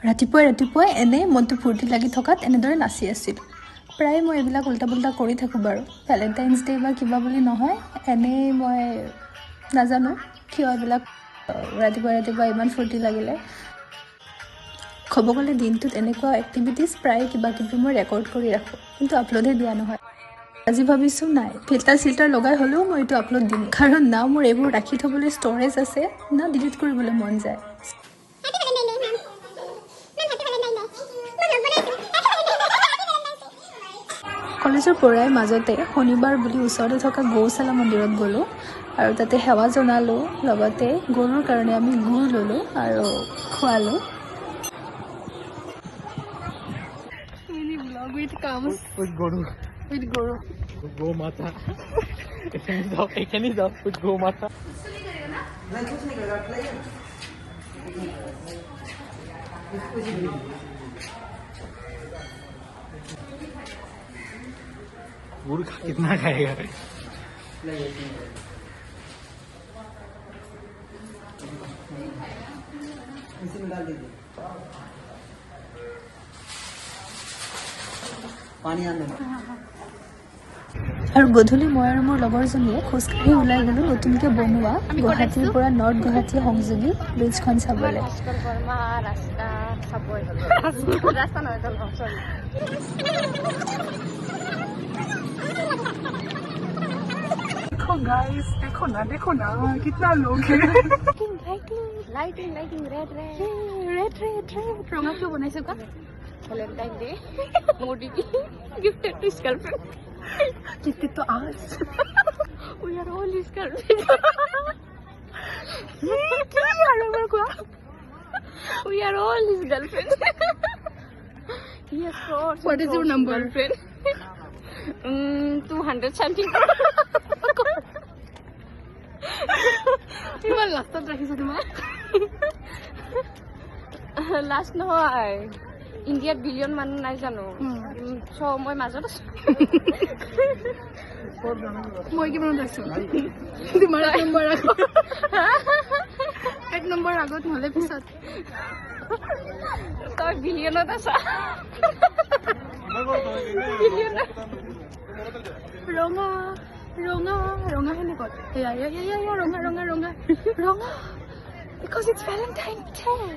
ৰাতিপুৱাই এনে মনটো ফূৰ্তি লাগি থকাত এনেদৰে নাচি আছিল। প্ৰায় মই এইবিলাক উল্টা পুল্টা কৰি থাকোঁ বাৰু। ভেলেণ্টাইন্স ডে বা কিবা বুলি নহয়, এনেই মই নাজানো কিয় এইবিলাক ৰাতিপুৱা ইমান ফূৰ্তি লাগিলে। ক'ব গ'লে দিনটোত এনেকুৱা এক্টিভিটিজ প্ৰায় কিবা কিবি মই ৰেকৰ্ড কৰি ৰাখোঁ, কিন্তু আপলোডহে দিয়া নহয়। আজি ভাবিছোঁ নাই, ফিল্টাৰ লগাই হ'লেও মই এইটো আপলোড দিম, কাৰণ না মোৰ এইবোৰ ৰাখি থ'বলৈ ষ্ট'ৰেজ আছে, না ডিলিট কৰিবলৈ মন যায়। কলেজৰ পৰাই মাজতে শনিবাৰ বুলি ওচৰতে থকা গৌশালা মন্দিৰত গ'লোঁ আৰু তাতে সেৱা জনালোঁ। লগতে গৰুৰ কাৰণে আমি গুৰ ল'লোঁ আৰু খোৱালোঁ। गुड़ कितना खाएगा? पानी आने আৰু গধূলি মই আৰু মোৰ লগৰজনীয়ে খোজকাঢ়ি ওলাই গ'লোঁ নতুনকৈ বনোৱা গুৱাহাটীৰ পৰা নৰ্থ গুৱাহাটী সংযোগী ব্ৰিজখন চাবলৈ। गाइस देखो ना कितना लोग हैं। लाइटिंग रेड ৰঙা কিয় বনাইছে কোৱা? वैलेंटाइन डे मोदी की गिफ्टेड टू हिज गर्लफ्रेंड कितने तो आज we are all his girlfriend we are all his girlfriend yes course What is your number? girlfriend 200 something ইমান লাষ্টত ৰাখিছো তোমাৰ লাষ্ট নহয় ইণ্ডিয়াত বিলিয়ন মানুহ নাই জানো চ মই মাজত আছো মই কিমানত আছো তোমাৰ এক নম্বৰ আগত নহ'লে পিছত তই বিলিয়নত আছা বিলিয়নত ৰঙা সেনেকুৱা এয়া ৰঙা because it's Valentine's Day